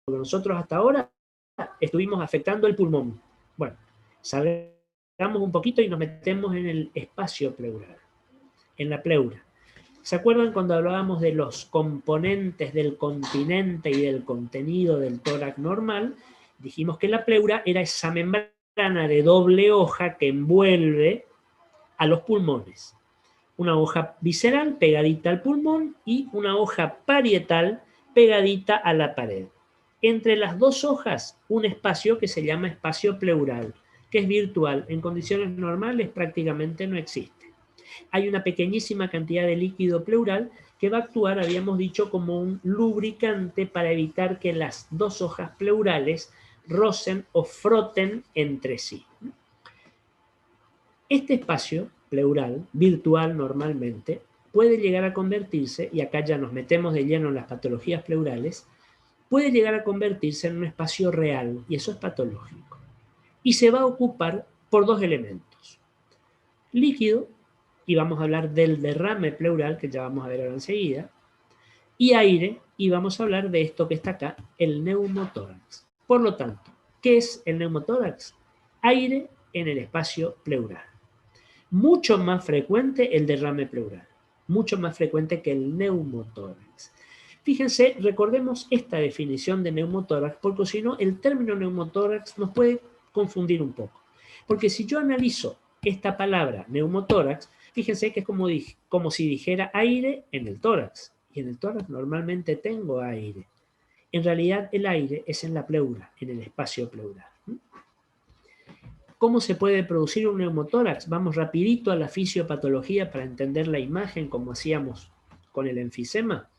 nosotros hasta ahora estuvimos afectando el pulmón. Bueno, salgamos un poquito y nos metemos en el espacio pleural, en la pleura. ¿Se acuerdan cuando hablábamos de los componentes del continente y del contenido del tórax normal? Dijimos que la pleura era esa membrana de doble hoja que envuelve a los pulmones. Una hoja visceral pegadita al pulmón y una hoja parietal pegadita a la pared. Entre las dos hojas, un espacio que se llama espacio pleural, que es virtual. En condiciones normales prácticamente no existe. Hay una pequeñísima cantidad de líquido pleural que va a actuar, habíamos dicho, como un lubricante para evitar que las dos hojas pleurales rocen o froten entre sí. Este espacio pleural, virtual normalmente, puede llegar a convertirse, y acá ya nos metemos de lleno en las patologías pleurales, puede llegar a convertirse en un espacio real, y eso es patológico. Y se va a ocupar por dos elementos. Líquido, y vamos a hablar del derrame pleural, que ya vamos a ver ahora enseguida, y aire, y vamos a hablar de esto que está acá, el neumotórax. Por lo tanto, ¿qué es el neumotórax? Aire en el espacio pleural. Mucho más frecuente el derrame pleural, mucho más frecuente que el neumotórax. Fíjense, recordemos esta definición de neumotórax, porque si no, el término neumotórax nos puede confundir un poco. Porque si yo analizo esta palabra neumotórax, fíjense que es como si dijera aire en el tórax. Y en el tórax normalmente tengo aire. En realidad el aire es en la pleura, en el espacio pleural. ¿Cómo se puede producir un neumotórax? Vamos rapidito a la fisiopatología para entender la imagen como hacíamos con el enfisema.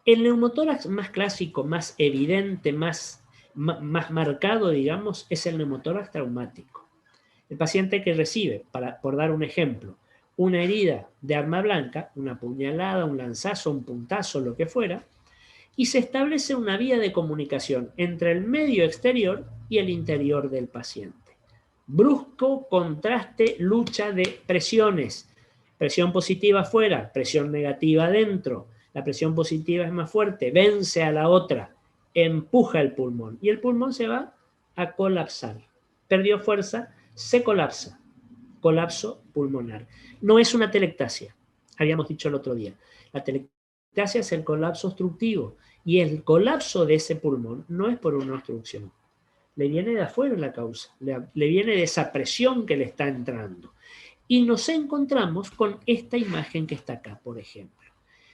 El neumotórax más clásico, más evidente, más marcado, digamos, es el neumotórax traumático. El paciente que recibe, por dar un ejemplo, una herida de arma blanca, una puñalada, un lanzazo, un puntazo, lo que fuera, y se establece una vía de comunicación entre el medio exterior y el interior del paciente. Brusco contraste, lucha de presiones. Presión positiva afuera, presión negativa adentro. La presión positiva es más fuerte, vence a la otra, empuja el pulmón y el pulmón se va a colapsar. Perdió fuerza, se colapsa. Colapso pulmonar. No es una telectasia, habíamos dicho el otro día. La telectasia es el colapso obstructivo y el colapso de ese pulmón no es por una obstrucción. Le viene de afuera la causa, le viene de esa presión que le está entrando. Y nos encontramos con esta imagen que está acá, por ejemplo.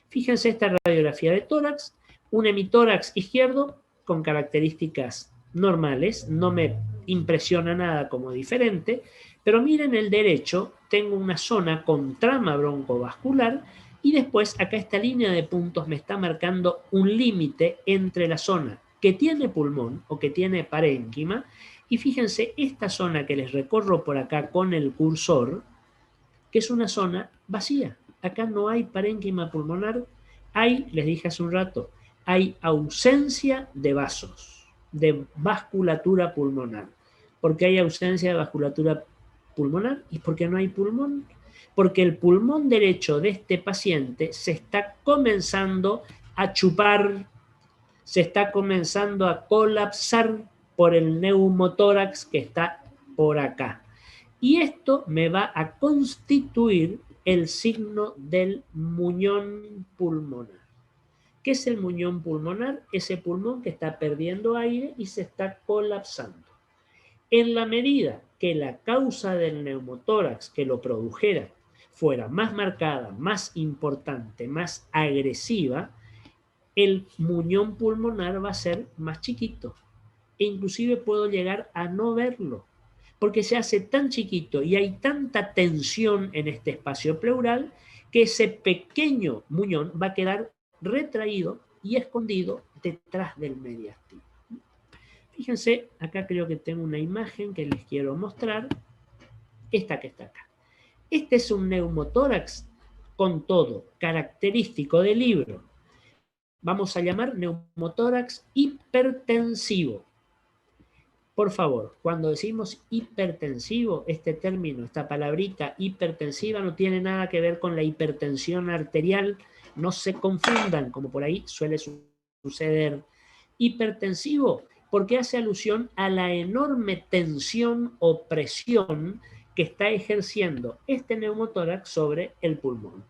Fíjense esta radiografía de tórax, un hemitórax izquierdo con características normales, no me impresiona nada como diferente, pero miren el derecho, tengo una zona con trama broncovascular y después acá esta línea de puntos me está marcando un límite entre la zona que tiene pulmón o que tiene parénquima y fíjense esta zona que les recorro por acá con el cursor, que es una zona vacía. Acá no hay parénquima pulmonar, hay, les dije hace un rato, hay ausencia de vasos, de vasculatura pulmonar. ¿Por qué hay ausencia de vasculatura pulmonar? ¿Y por qué no hay pulmón? Porque el pulmón derecho de este paciente se está comenzando a chupar, se está comenzando a colapsar por el neumotórax que está por acá. Y esto me va a constituir el signo del muñón pulmonar. ¿Qué es el muñón pulmonar? Ese pulmón que está perdiendo aire y se está colapsando. En la medida que la causa del neumotórax que lo produjera fuera más marcada, más importante, más agresiva, el muñón pulmonar va a ser más chiquito. E inclusive puedo llegar a no verlo, porque se hace tan chiquito y hay tanta tensión en este espacio pleural que ese pequeño muñón va a quedar retraído y escondido detrás del mediastino. Fíjense, acá creo que tengo una imagen que les quiero mostrar, esta que está acá. Este es un neumotórax con todo, característico del libro. Vamos a llamar neumotórax hipertensivo. Por favor, cuando decimos hipertensivo, este término, esta palabrita hipertensiva no tiene nada que ver con la hipertensión arterial, no se confundan, como por ahí suele suceder. Hipertensivo, porque hace alusión a la enorme tensión o presión que está ejerciendo este neumotórax sobre el pulmón.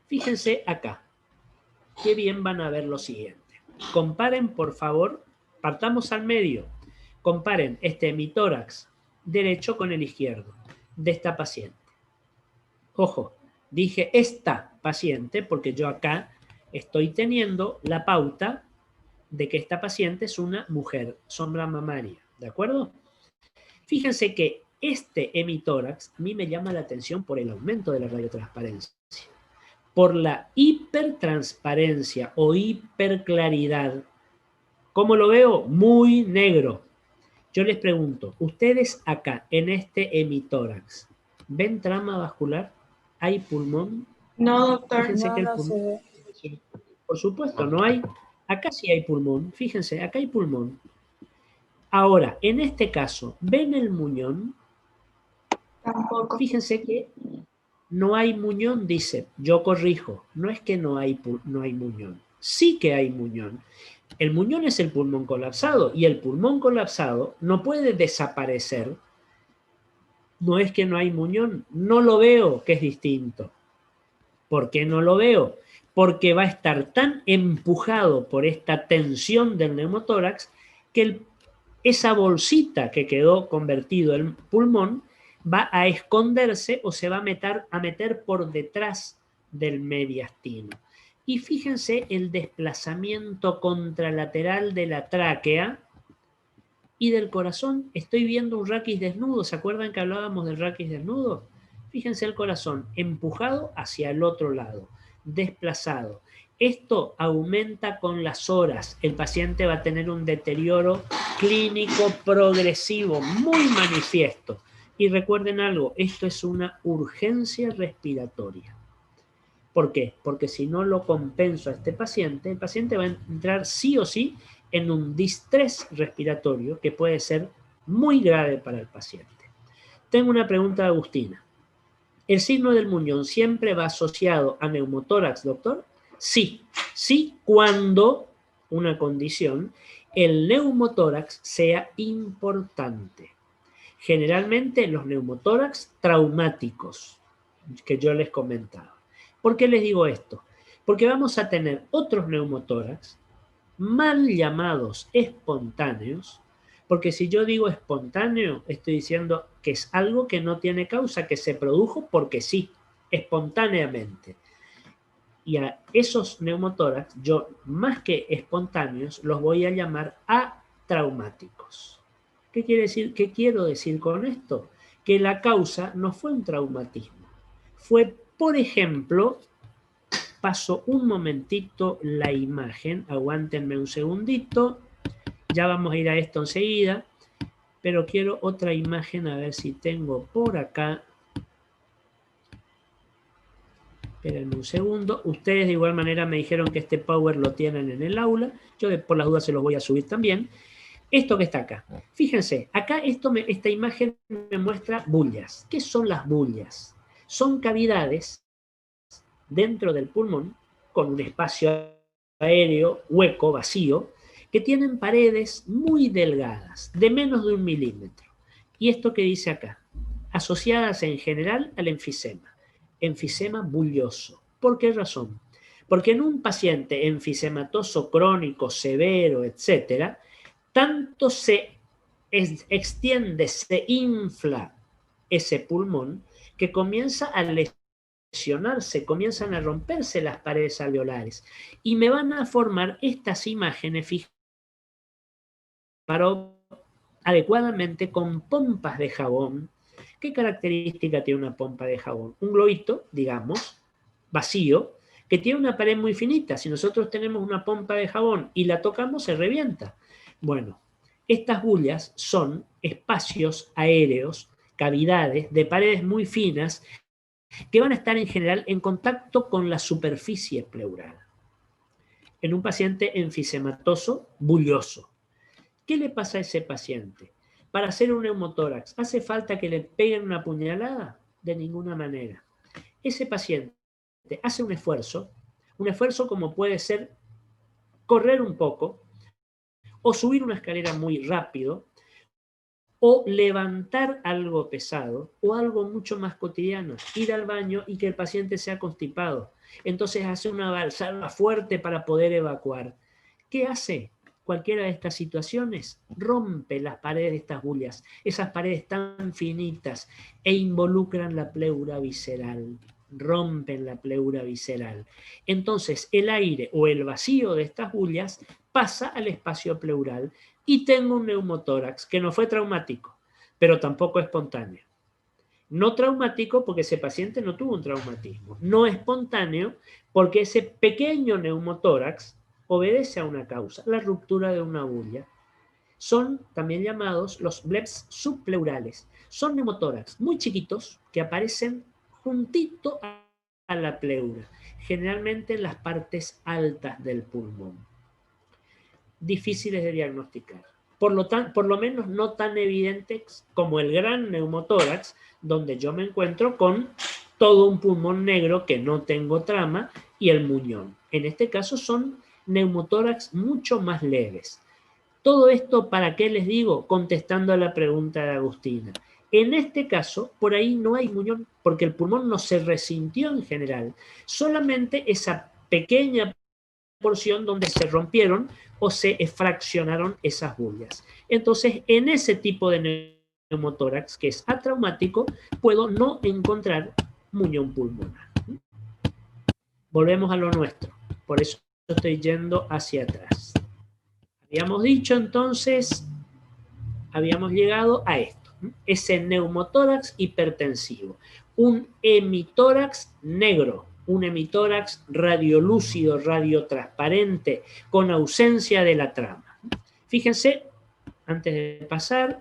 Fíjense acá, qué bien van a ver lo siguiente. Comparen, por favor, partamos al medio. Comparen este hemitórax derecho con el izquierdo de esta paciente. Ojo, dije esta paciente porque yo acá estoy teniendo la pauta de que esta paciente es una mujer, sombra mamaria, ¿de acuerdo? Fíjense que este hemitórax a mí me llama la atención por el aumento de la radiotransparencia, por la hipertransparencia o hiperclaridad. ¿Cómo lo veo? Muy negro. Yo les pregunto, ¿ustedes acá en este hemitórax ven trama vascular? ¿Hay pulmón? No, doctor. Fíjense No, que el no pulmón, se ve. por supuesto, no hay. Acá sí hay pulmón. Fíjense, acá hay pulmón. Ahora, en este caso, ¿ven el muñón? Tampoco. Fíjense que no hay muñón, dice. Yo corrijo. No es que no hay muñón. Sí que hay muñón. El muñón es el pulmón colapsado y el pulmón colapsado no puede desaparecer. No es que no hay muñón. No lo veo, que es distinto. ¿Por qué no lo veo? Porque va a estar tan empujado por esta tensión del neumotórax que esa bolsita que quedó convertido en pulmón va a esconderse o se va a meter por detrás del mediastino. Y fíjense el desplazamiento contralateral de la tráquea y del corazón. Estoy viendo un raquis desnudo. ¿Se acuerdan que hablábamos del raquis desnudo? Fíjense el corazón empujado hacia el otro lado, desplazado. Esto aumenta con las horas. El paciente va a tener un deterioro clínico progresivo muy manifiesto. Y recuerden algo, esto es una urgencia respiratoria. ¿Por qué? Porque si no lo compenso a este paciente, el paciente va a entrar sí o sí en un distrés respiratorio que puede ser muy grave para el paciente. Tengo una pregunta de Agustina. ¿El signo del muñón siempre va asociado a neumotórax, doctor? Sí, sí, cuando una condición, el neumotórax sea importante. Generalmente los neumotórax traumáticos, que yo les comentaba. ¿Por qué les digo esto? Porque vamos a tener otros neumotórax mal llamados espontáneos, porque si yo digo espontáneo, estoy diciendo que es algo que no tiene causa, que se produjo porque sí, espontáneamente. Y a esos neumotórax, yo más que espontáneos, los voy a llamar atraumáticos. ¿Qué quiere decir? ¿Qué quiero decir con esto? Que la causa no fue un traumatismo. Fue, por ejemplo, paso un momentito la imagen, aguántenme un segundito, ya vamos a ir a esto enseguida, pero quiero otra imagen, a ver si tengo por acá. Espérenme un segundo. Ustedes de igual manera me dijeron que este power lo tienen en el aula. Yo por las dudas se los voy a subir también. Esto que está acá. Fíjense, acá esta imagen me muestra bullas. ¿Qué son las bullas? Son cavidades dentro del pulmón con un espacio aéreo hueco, vacío, que tienen paredes muy delgadas, de menos de 1 milímetro. ¿Y esto que dice acá? Asociadas en general al enfisema bulloso. ¿Por qué razón? Porque en un paciente enfisematoso crónico, severo, etcétera, tanto se extiende, se infla ese pulmón que comienza a lesionarse, comienzan a romperse las paredes alveolares y me van a formar estas imágenes adecuadamente con pompas de jabón. ¿Qué característica tiene una pompa de jabón? Un globito, digamos, vacío, que tiene una pared muy finita. Si nosotros tenemos una pompa de jabón y la tocamos, se revienta. Bueno, estas bullas son espacios aéreos, cavidades de paredes muy finas que van a estar en general en contacto con la superficie pleural. En un paciente enfisematoso bulloso. ¿Qué le pasa a ese paciente? Para hacer un neumotórax, ¿hace falta que le peguen una puñalada? De ninguna manera. Ese paciente hace un esfuerzo como puede ser correr un poco, o subir una escalera muy rápido, o levantar algo pesado, o algo mucho más cotidiano, ir al baño y que el paciente sea constipado. Entonces hace una valsalva fuerte para poder evacuar. ¿Qué hace? Cualquiera de estas situaciones rompe las paredes de estas bullas, esas paredes tan finitas, e involucran la pleura visceral, rompen la pleura visceral. Entonces el aire o el vacío de estas bullas pasa al espacio pleural y tengo un neumotórax que no fue traumático, pero tampoco espontáneo. No traumático porque ese paciente no tuvo un traumatismo. No espontáneo porque ese pequeño neumotórax obedece a una causa, la ruptura de una bulla. Son también llamados los bleps subpleurales. Son neumotórax muy chiquitos que aparecen juntito a la pleura, generalmente en las partes altas del pulmón. Difíciles de diagnosticar. Por lo menos no tan evidentes como el gran neumotórax, donde yo me encuentro con todo un pulmón negro que no tengo trama y el muñón. En este caso son neumotórax mucho más leves. Todo esto, ¿para qué les digo? Contestando a la pregunta de Agustina. En este caso, por ahí no hay muñón, porque el pulmón no se resintió en general. Solamente esa pequeña porción donde se rompieron o se fraccionaron esas bullas. Entonces, en ese tipo de neumotórax, que es atraumático, puedo no encontrar muñón pulmonar. Volvemos a lo nuestro. Por eso estoy yendo hacia atrás. Habíamos dicho entonces, habíamos llegado a esto. Ese neumotórax hipertensivo. Un hemitórax negro. Un hemitórax radiolúcido, radiotransparente, con ausencia de la trama. Fíjense, antes de pasar,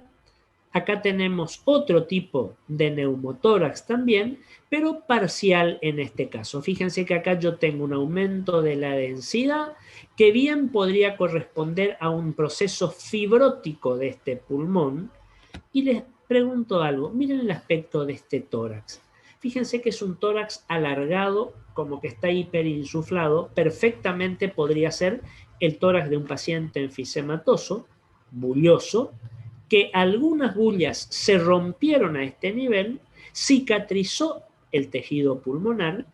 acá tenemos otro tipo de neumotórax también, pero parcial en este caso. Fíjense que acá yo tengo un aumento de la densidad que bien podría corresponder a un proceso fibrótico de este pulmón. Y les pregunto algo, miren el aspecto de este tórax. Fíjense que es un tórax alargado, como que está hiperinsuflado, perfectamente podría ser el tórax de un paciente enfisematoso, bulloso, que algunas bullas se rompieron a este nivel, cicatrizó el tejido pulmonar.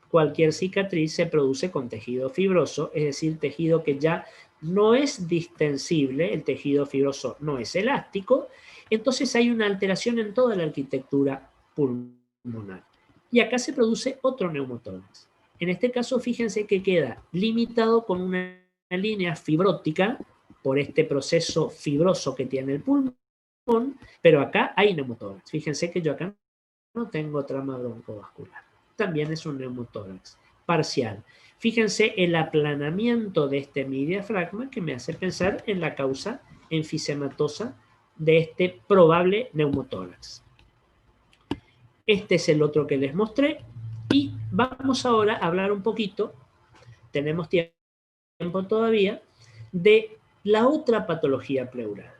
Cualquier cicatriz se produce con tejido fibroso, es decir, tejido que ya no es distensible, el tejido fibroso no es elástico, entonces hay una alteración en toda la arquitectura pulmonar. Y acá se produce otro neumotórax. En este caso, fíjense que queda limitado con una línea fibrótica por este proceso fibroso que tiene el pulmón, pero acá hay neumotórax. Fíjense que yo acá no tengo trama broncovascular. También es un neumotórax parcial. Fíjense el aplanamiento de este midiafragma que me hace pensar en la causa enfisematosa de este probable neumotórax. Este es el otro que les mostré y vamos ahora a hablar un poquito, tenemos tiempo todavía, de la otra patología pleural,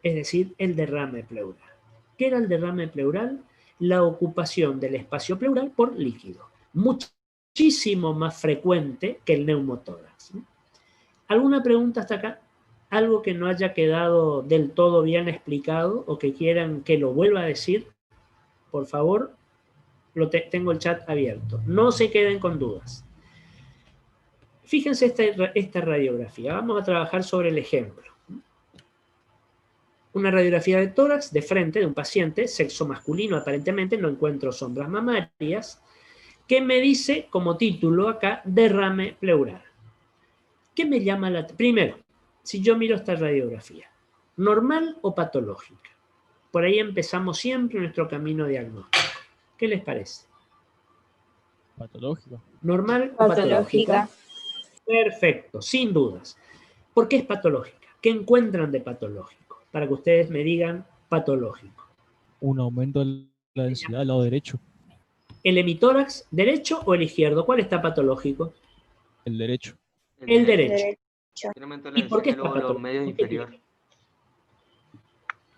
es decir, el derrame pleural. ¿Qué era el derrame pleural? La ocupación del espacio pleural por líquido, muchísimo más frecuente que el neumotórax. ¿Alguna pregunta hasta acá? ¿Algo que no haya quedado del todo bien explicado o que quieran que lo vuelva a decir? Por favor, tengo el chat abierto. No se queden con dudas. Fíjense esta radiografía. Vamos a trabajar sobre el ejemplo. Una radiografía de tórax de frente de un paciente, sexo masculino aparentemente, no encuentro sombras mamarias, que me dice como título acá, derrame pleural. ¿Qué me llama la atención? Primero, si yo miro esta radiografía, ¿normal o patológica? Por ahí empezamos siempre nuestro camino diagnóstico. ¿Qué les parece? Patológico. ¿Normal o patológica? Perfecto, sin dudas. ¿Por qué es patológica? ¿Qué encuentran de patológico? Para que ustedes me digan patológico. Un aumento de la densidad al lado derecho. ¿El hemitórax derecho o el izquierdo? ¿Cuál está patológico? El derecho. El derecho. ¿Y por qué está patológico? medio inferior.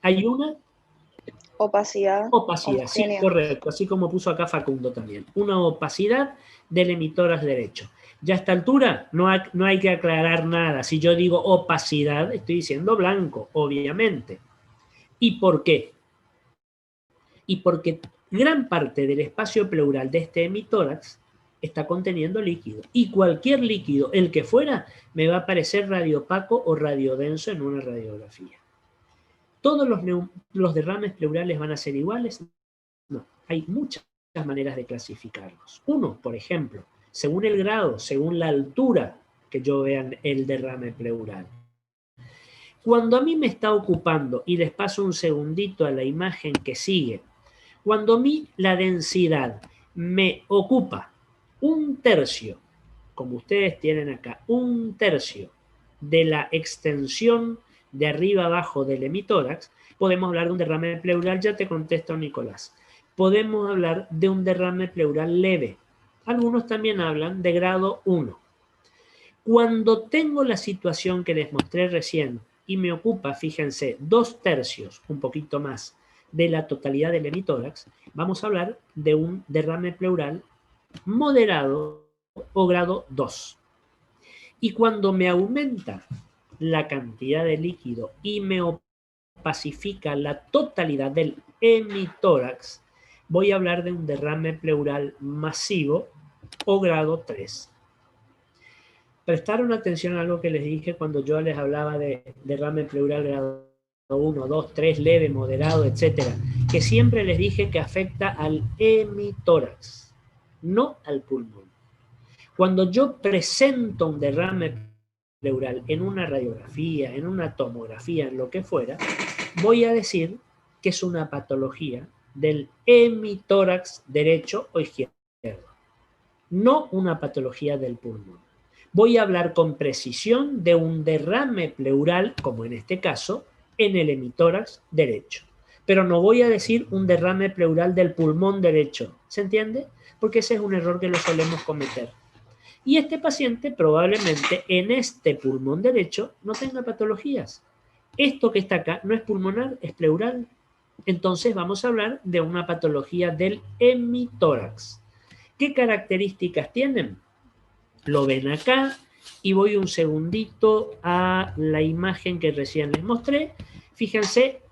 Hay una Opacidad. opacidad, sí, correcto, así como puso acá Facundo también. Una opacidad del hemitórax derecho. Ya a esta altura no hay que aclarar nada. Si yo digo opacidad, estoy diciendo blanco, obviamente. ¿Y por qué? Y porque gran parte del espacio pleural de este hemitórax está conteniendo líquido. Y cualquier líquido, el que fuera, me va a parecer radiopaco o radiodenso en una radiografía. ¿Todos los derrames pleurales van a ser iguales? No, hay muchas maneras de clasificarlos. Uno, por ejemplo, según el grado, según la altura que yo vea el derrame pleural. Cuando a mí me está ocupando, y les paso un segundito a la imagen que sigue, cuando a mí la densidad me ocupa 1/3, como ustedes tienen acá, 1/3 de la extensión de arriba abajo del hemitórax, podemos hablar de un derrame pleural, ya te contesto, Nicolás. Podemos hablar de un derrame pleural leve. Algunos también hablan de grado 1. Cuando tengo la situación que les mostré recién y me ocupa, fíjense, 2/3, un poquito más, de la totalidad del hemitórax, vamos a hablar de un derrame pleural moderado o grado 2. Y cuando me aumenta la cantidad de líquido y me opacifica la totalidad del hemitórax, voy a hablar de un derrame pleural masivo o grado 3. ¿Prestaron atención a algo que les dije cuando yo les hablaba de derrame pleural grado 1, 2, 3, leve, moderado, etcétera? Que siempre les dije que afecta al hemitórax, no al pulmón. Cuando yo presento un derrame pleural en una radiografía, en una tomografía, en lo que fuera, voy a decir que es una patología del hemitórax derecho o izquierdo, no una patología del pulmón. Voy a hablar con precisión de un derrame pleural, como en este caso, en el hemitórax derecho. Pero no voy a decir un derrame pleural del pulmón derecho. ¿Se entiende? Porque ese es un error que lo solemos cometer. Y este paciente probablemente en este pulmón derecho no tenga patologías. Esto que está acá no es pulmonar, es pleural. Entonces vamos a hablar de una patología del hemitórax. ¿Qué características tienen? Lo ven acá y voy un segundito a la imagen que recién les mostré. Fíjense,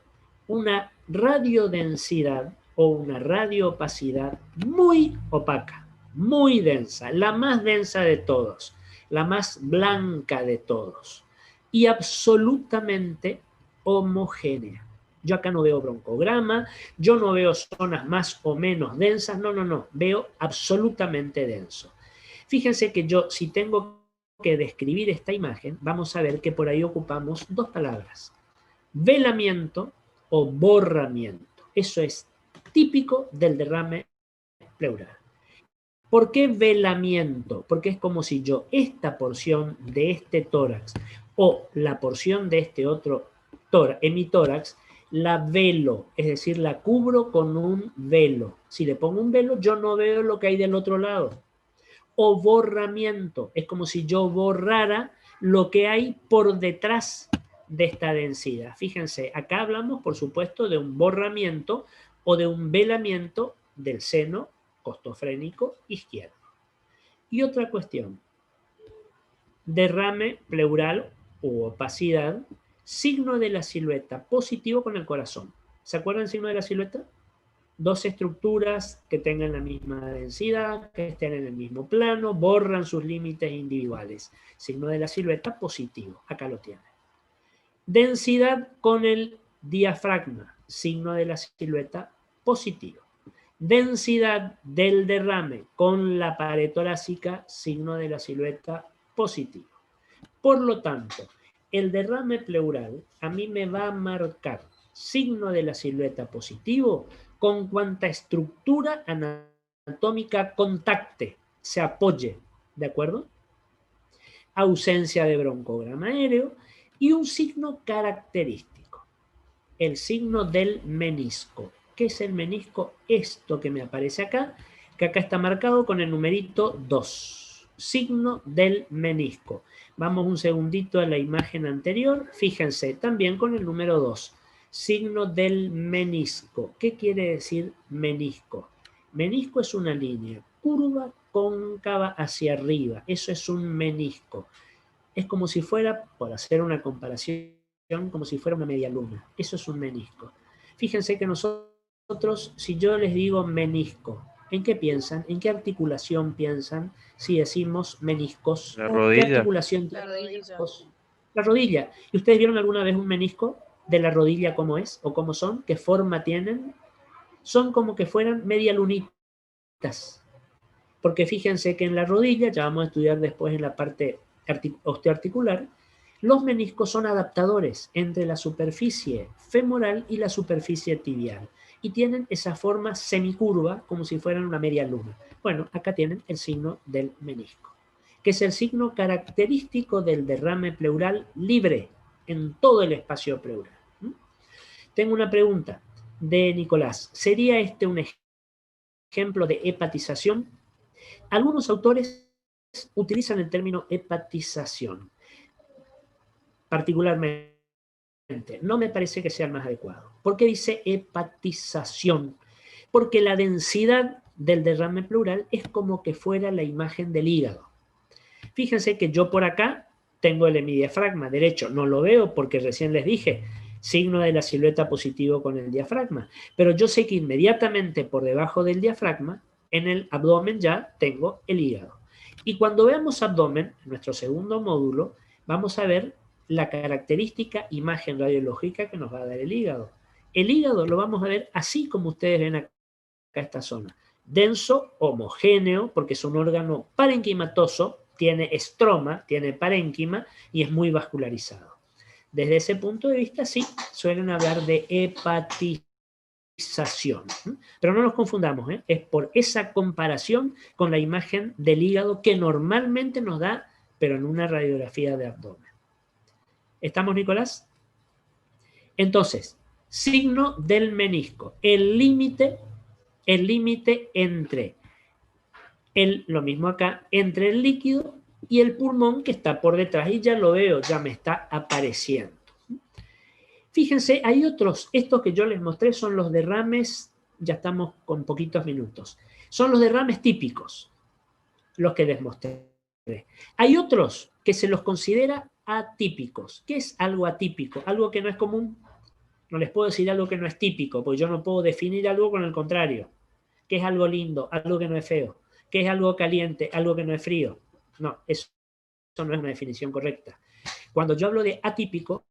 una radiodensidad o una radioopacidad muy opaca, muy densa, la más densa de todos, la más blanca de todos y absolutamente homogénea. Yo acá no veo broncograma, yo no veo zonas más o menos densas, no, veo absolutamente denso. Fíjense que yo, si tengo que describir esta imagen, vamos a ver que por ahí ocupamos dos palabras: velamiento o borramiento. Eso es típico del derrame pleural. ¿Por qué velamiento? Porque es como si yo esta porción de este tórax o la porción de este otro hemitórax la velo, es decir, la cubro con un velo. Si le pongo un velo, yo no veo lo que hay del otro lado. O borramiento, es como si yo borrara lo que hay por detrás de esta densidad. Fíjense, acá hablamos, por supuesto, de un borramiento o de un velamiento del seno costofrénico izquierdo. Y otra cuestión, derrame pleural u opacidad, signo de la silueta, positivo con el corazón. ¿Se acuerdan del signo de la silueta? Dos estructuras que tengan la misma densidad, que estén en el mismo plano, borran sus límites individuales. Signo de la silueta positivo, acá lo tienen. Densidad con el diafragma, signo de la silueta positivo. Densidad del derrame con la pared torácica, signo de la silueta positivo. Por lo tanto, el derrame pleural a mí me va a marcar signo de la silueta positivo con cuanta estructura anatómica contacte, se apoye, ¿de acuerdo? Ausencia de broncograma aéreo y un signo característico, el signo del menisco. ¿Qué es el menisco? Esto que me aparece acá, que acá está marcado con el numerito 2, signo del menisco. Vamos un segundito a la imagen anterior, fíjense, también con el número 2. Signo del menisco. ¿Qué quiere decir menisco? Menisco es una línea curva cóncava hacia arriba. Eso es un menisco. Es como si fuera, por hacer una comparación, como si fuera una media luna. Eso es un menisco. Fíjense que nosotros, si yo les digo menisco, ¿en qué piensan? ¿En qué articulación piensan si decimos meniscos? La ¿Qué rodilla. articulación La tiene rodilla. meniscos? La rodilla. ¿Y ustedes vieron alguna vez un menisco de la rodilla cómo es o cómo son? ¿Qué forma tienen? Son como que fueran media lunitas. Porque fíjense que en la rodilla, ya vamos a estudiar después en la parte osteoarticular, los meniscos son adaptadores entre la superficie femoral y la superficie tibial. Y tienen esa forma semicurva, como si fueran una media luna. Bueno, acá tienen el signo del menisco, que es el signo característico del derrame pleural libre en todo el espacio pleural. Tengo una pregunta de Nicolás. ¿Sería este un ejemplo de hepatización? Algunos autores utilizan el término hepatización, particularmente. No me parece que sea el más adecuado. ¿Por qué dice hepatización? Porque la densidad del derrame pleural es como que fuera la imagen del hígado. Fíjense que yo por acá tengo el hemidiafragma derecho, no lo veo porque recién les dije, signo de la silueta positivo con el diafragma, pero yo sé que inmediatamente por debajo del diafragma, en el abdomen ya tengo el hígado. Y cuando veamos abdomen, en nuestro segundo módulo, vamos a ver la característica imagen radiológica que nos va a dar el hígado. El hígado lo vamos a ver así como ustedes ven acá esta zona. Denso, homogéneo, porque es un órgano parenquimatoso, tiene estroma, tiene parénquima y es muy vascularizado. Desde ese punto de vista, sí, suelen hablar de hepatización. Pero no nos confundamos, es por esa comparación con la imagen del hígado que normalmente nos da, pero en una radiografía de abdomen. ¿Estamos, Nicolás? Entonces, signo del menisco. El límite entre lo mismo acá, entre el líquido y el pulmón que está por detrás. Y ya lo veo, ya me está apareciendo. Fíjense, hay otros, estos que yo les mostré son los derrames, ya estamos con poquitos minutos, son los derrames típicos, los que les mostré. Hay otros que se los considera atípicos. ¿Qué es algo atípico? Algo que no es común. No les puedo decir algo que no es típico, porque yo no puedo definir algo con el contrario. ¿Qué es algo lindo? Algo que no es feo. ¿Qué es algo caliente? Algo que no es frío. No, eso no es una definición correcta. Cuando yo hablo de atípico,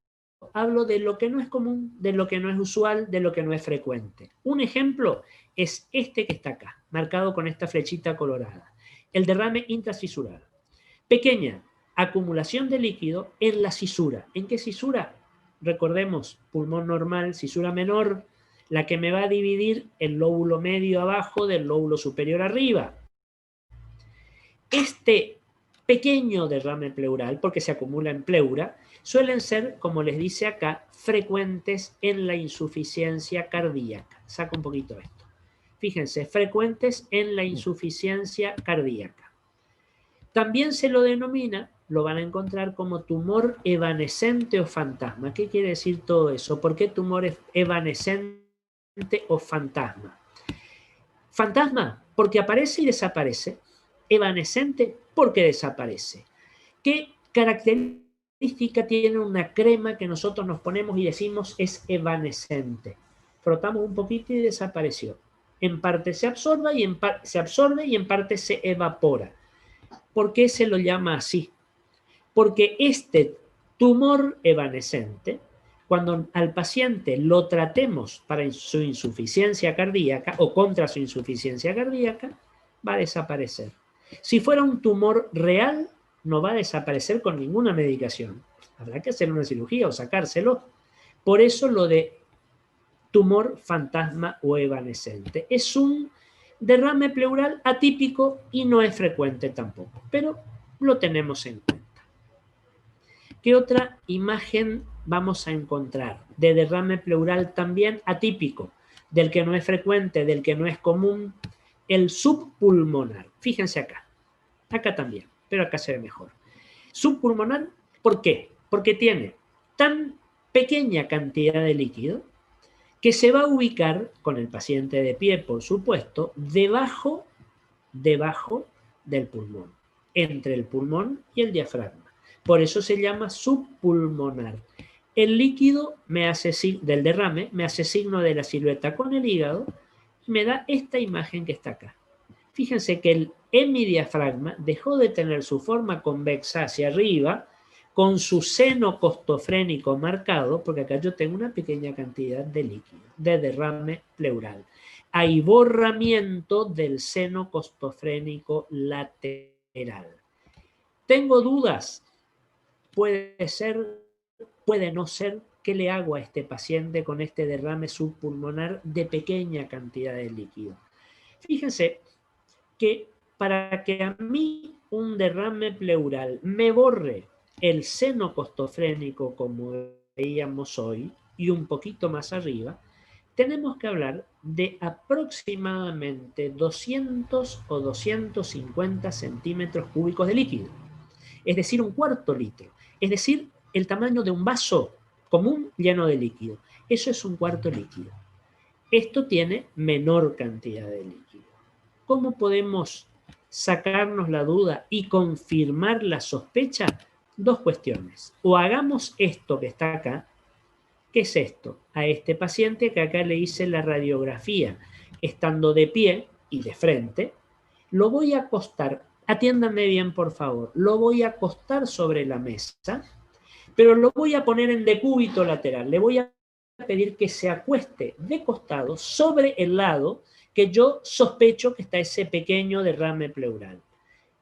hablo de lo que no es común, de lo que no es usual, de lo que no es frecuente. Un ejemplo es este que está acá, marcado con esta flechita colorada. El derrame intracisural. Pequeña acumulación de líquido en la cisura. ¿En qué cisura? Recordemos, pulmón normal, cisura menor, la que me va a dividir el lóbulo medio abajo del lóbulo superior arriba. Este pequeño derrame pleural, porque se acumula en pleura, suelen ser, como les dice acá, frecuentes en la insuficiencia cardíaca. Saco un poquito esto. Fíjense, frecuentes en la insuficiencia cardíaca. También se lo denomina, lo van a encontrar como tumor evanescente o fantasma. ¿Qué quiere decir todo eso? ¿Por qué tumor evanescente o fantasma? Fantasma, porque aparece y desaparece. Evanescente, porque desaparece. ¿Qué característica tiene una crema que nosotros nos ponemos y decimos es evanescente? Frotamos un poquito y desapareció. En parte se absorbe y en parte se evapora. ¿Por qué se lo llama así? Porque este tumor evanescente, cuando al paciente lo tratemos para su insuficiencia cardíaca o contra su insuficiencia cardíaca, va a desaparecer. Si fuera un tumor real, no va a desaparecer con ninguna medicación. Habrá que hacer una cirugía o sacárselo. Por eso lo de tumor fantasma o evanescente. Es un derrame pleural atípico y no es frecuente tampoco, pero lo tenemos en cuenta. ¿Qué otra imagen vamos a encontrar de derrame pleural también atípico, del que no es frecuente, del que no es común? El subpulmonar. Fíjense acá. Acá también, pero acá se ve mejor. Subpulmonar, ¿por qué? Porque tiene tan pequeña cantidad de líquido que se va a ubicar, con el paciente de pie, por supuesto, debajo del pulmón, entre el pulmón y el diafragma. Por eso se llama subpulmonar. El líquido del derrame me hace signo de la silueta con el hígado y me da esta imagen que está acá. Fíjense que el hemidiafragma dejó de tener su forma convexa hacia arriba, con su seno costofrénico marcado, porque acá yo tengo una pequeña cantidad de líquido, de derrame pleural. Hay borramiento del seno costofrénico lateral. ¿Tengo dudas? Puede ser, puede no ser. ¿Qué le hago a este paciente con este derrame subpulmonar de pequeña cantidad de líquido? Fíjense que para que a mí un derrame pleural me borre el seno costofrénico, como veíamos hoy, y un poquito más arriba, tenemos que hablar de aproximadamente 200 o 250 centímetros cúbicos de líquido, es decir, un cuarto litro, es decir, el tamaño de un vaso común lleno de líquido. Eso es un cuarto líquido. Esto tiene menor cantidad de líquido. ¿Cómo podemos sacarnos la duda y confirmar la sospecha? Dos cuestiones. O hagamos esto que está acá. ¿Qué es esto? A este paciente que acá le hice la radiografía, estando de pie y de frente, lo voy a acostar, atiéndanme bien por favor, lo voy a acostar sobre la mesa, pero lo voy a poner en decúbito lateral, le voy a pedir que se acueste de costado sobre el lado que yo sospecho que está ese pequeño derrame pleural.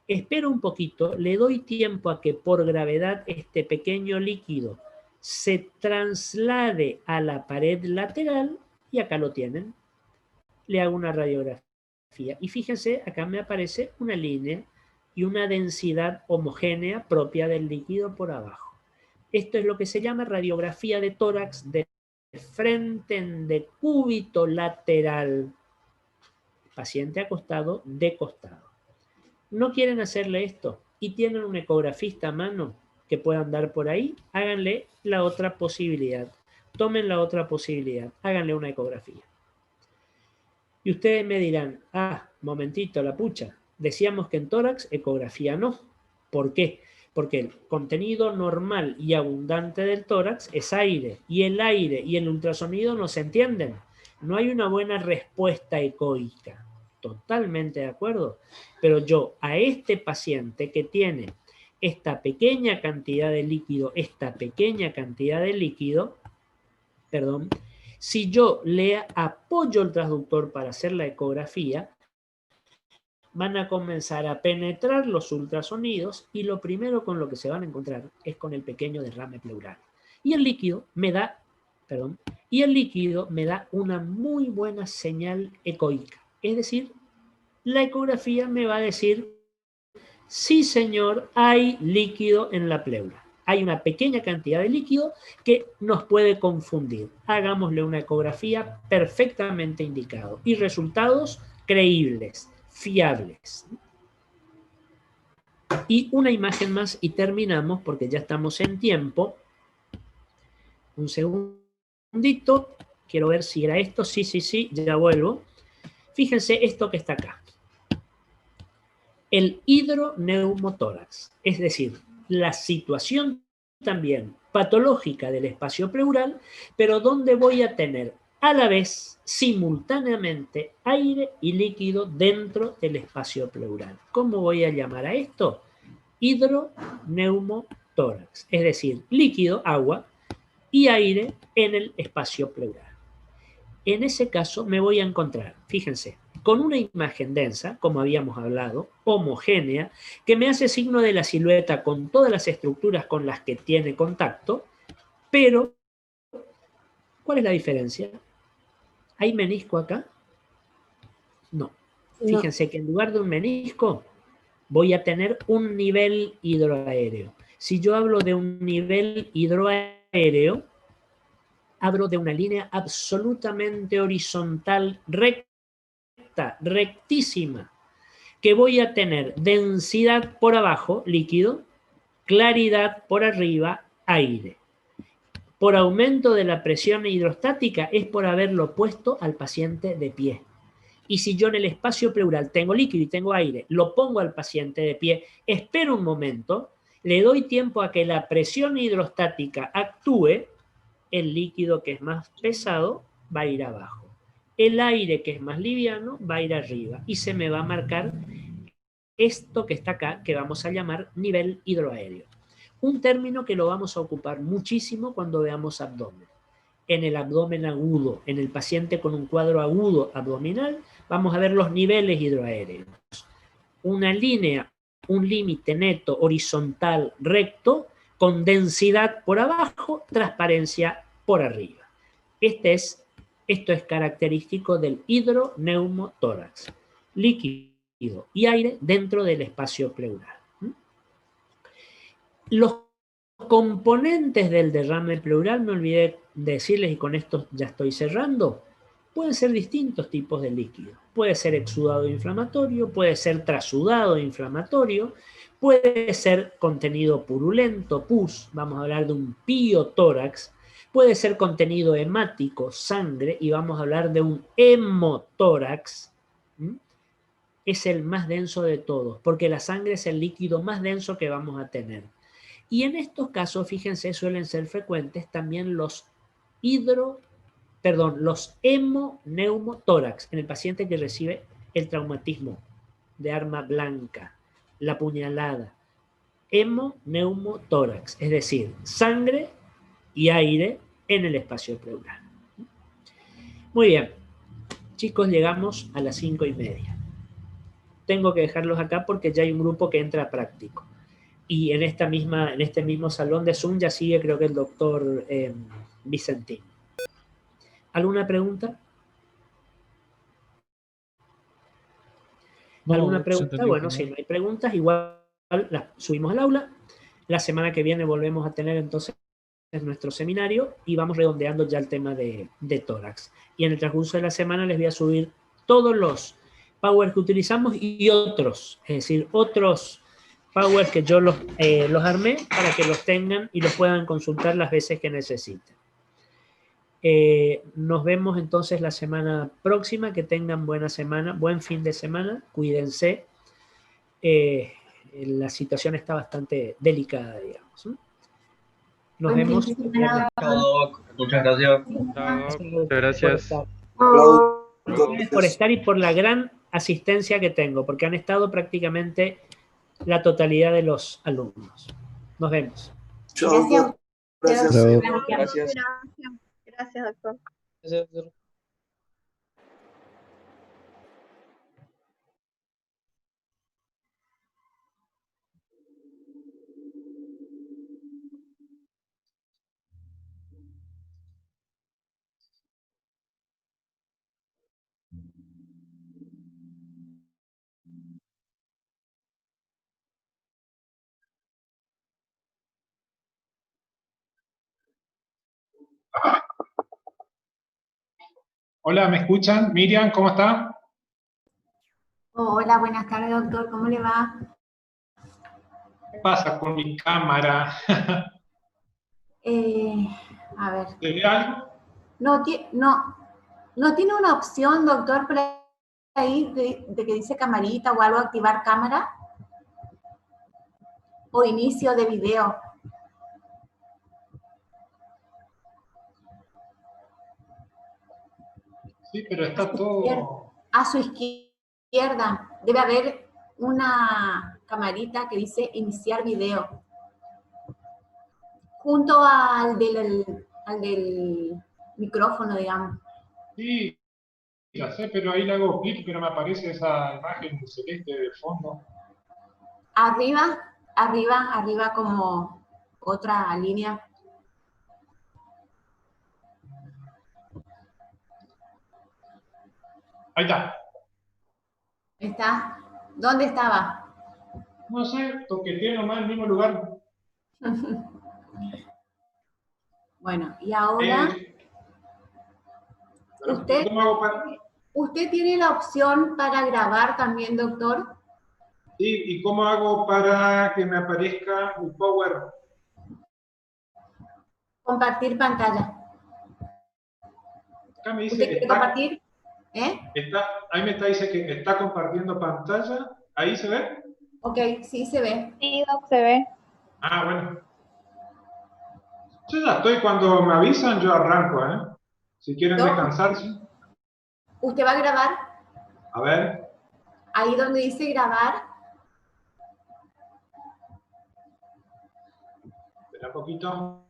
Espero un poquito, le doy tiempo a que por gravedad este pequeño líquido se traslade a la pared lateral y acá lo tienen. Le hago una radiografía y fíjense, acá me aparece una línea y una densidad homogénea propia del líquido por abajo. Esto es lo que se llama radiografía de tórax de frente en decúbito lateral. Paciente acostado de costado. ¿No quieren hacerle esto y tienen un ecografista a mano que pueda andar por ahí? Háganle la otra posibilidad. Tomen la otra posibilidad. Háganle una ecografía. Y ustedes me dirán, momentito, la pucha. Decíamos que en tórax, ecografía no. ¿Por qué? Porque el contenido normal y abundante del tórax es aire. Y el aire y el ultrasonido no se entienden. No hay una buena respuesta ecoica. Totalmente de acuerdo. Pero yo a este paciente que tiene esta pequeña cantidad de líquido, si yo le apoyo el transductor para hacer la ecografía, van a comenzar a penetrar los ultrasonidos y lo primero con lo que se van a encontrar es con el pequeño derrame pleural. Y el líquido me da una muy buena señal ecoica. Es decir, la ecografía me va a decir, sí señor, hay líquido en la pleura. Hay una pequeña cantidad de líquido que nos puede confundir. Hagámosle una ecografía perfectamente indicado y resultados creíbles, fiables. Y una imagen más y terminamos porque ya estamos en tiempo. Un segundito. Quiero ver si era esto. Sí, ya vuelvo. Fíjense esto que está acá. El hidroneumotórax, es decir, la situación también patológica del espacio pleural, pero donde voy a tener a la vez, simultáneamente, aire y líquido dentro del espacio pleural. ¿Cómo voy a llamar a esto? Hidroneumotórax, es decir, líquido, agua, y aire en el espacio pleural. En ese caso me voy a encontrar, fíjense, con una imagen densa, como habíamos hablado, homogénea, que me hace signo de la silueta con todas las estructuras con las que tiene contacto, pero, ¿cuál es la diferencia? ¿Hay menisco acá? No. Fíjense que en lugar de un menisco, voy a tener un nivel hidroaéreo. Si yo hablo de un nivel hidroaéreo, hablo de una línea absolutamente horizontal, rectísima, que voy a tener densidad por abajo, líquido, claridad por arriba, aire. Por aumento de la presión hidrostática es por haberlo puesto al paciente de pie. Y si yo en el espacio pleural tengo líquido y tengo aire, lo pongo al paciente de pie, espero un momento, le doy tiempo a que la presión hidrostática actúe, el líquido que es más pesado va a ir abajo. El aire que es más liviano va a ir arriba y se me va a marcar esto que está acá, que vamos a llamar nivel hidroaéreo. Un término que lo vamos a ocupar muchísimo cuando veamos abdomen. En el abdomen agudo, en el paciente con un cuadro agudo abdominal, vamos a ver los niveles hidroaéreos. Una línea, un límite neto horizontal recto, con densidad por abajo, transparencia por arriba. Esto es característico del hidroneumotórax. Líquido y aire dentro del espacio pleural. Los componentes del derrame pleural, me olvidé decirles, y con esto ya estoy cerrando, pueden ser distintos tipos de líquido. Puede ser exudado inflamatorio, puede ser trasudado inflamatorio, puede ser contenido purulento, pus, vamos a hablar de un piotórax, puede ser contenido hemático, sangre, y vamos a hablar de un hemotórax. Es el más denso de todos, porque la sangre es el líquido más denso que vamos a tener. Y en estos casos, fíjense, suelen ser frecuentes también los hemoneumotórax, en el paciente que recibe el traumatismo de arma blanca, la puñalada. Hemoneumotórax, es decir, sangre y aire en el espacio pleural. Muy bien, chicos, llegamos a las 5:30. Tengo que dejarlos acá porque ya hay un grupo que entra a práctico. Y en este mismo salón de Zoom ya sigue, creo que el doctor Vicentín. ¿Alguna pregunta? No, ¿Alguna se pregunta? entendió Bueno, si genial. no hay preguntas, igual las subimos al aula. La semana que viene volvemos a tener entonces nuestro seminario y vamos redondeando ya el tema de tórax. Y en el transcurso de la semana les voy a subir todos los powers que utilizamos y otros, es decir, otros powers que yo los armé para que los tengan y los puedan consultar las veces que necesiten. Nos vemos entonces la semana próxima. Que tengan buena semana, buen fin de semana, cuídense. La situación está bastante delicada, digamos. Nos vemos. Muchas gracias. Muchas Muchas gracias. por estar y por la gran asistencia que tengo, porque han estado prácticamente la totalidad de los alumnos. Nos vemos. Gracias. Pero- Gracias. Gracias, doctor. Hola, ¿me escuchan? Miriam, ¿cómo está? Hola, buenas tardes, doctor. ¿Cómo le va? ¿Qué pasa con mi cámara? Eh, a ver, ¿Se ve algo? no tiene una opción, doctor, por ahí de que dice camarita o algo, activar cámara o inicio de video. Sí, pero está todo... A su izquierda debe haber una camarita que dice iniciar video, junto al del micrófono, digamos. Sí, ya sé, pero ahí le hago clic, pero me aparece esa imagen celeste de fondo. Arriba como otra línea. Ahí está. ¿Está? ¿Dónde estaba? No sé, toqueteé nomás en el mismo lugar. Bueno, y ahora usted, ¿Cómo hago para...? usted tiene la opción para grabar también, doctor. Sí, ¿y cómo hago para que me aparezca un power? Compartir pantalla. Acá me ¿Usted dice quiere está... compartir? Ahí me está dice que está compartiendo pantalla. ¿Ahí se ve? Ok, sí se ve. Sí, Doc, se ve. Ah, bueno. Yo ya estoy, cuando me avisan yo arranco, ¿eh? Si quieren Doc. descansar, sí. ¿Usted va a grabar? A ver. Ahí donde dice grabar. Espera un poquito.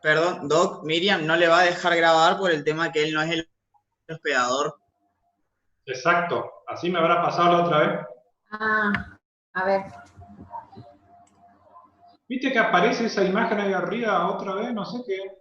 Perdón, Doc, Miriam no le va a dejar grabar por el tema que él no es el hospedador. Exacto. Así me habrá pasado la otra vez. Ah, a ver. ¿Viste que aparece esa imagen ahí arriba otra vez? No sé qué.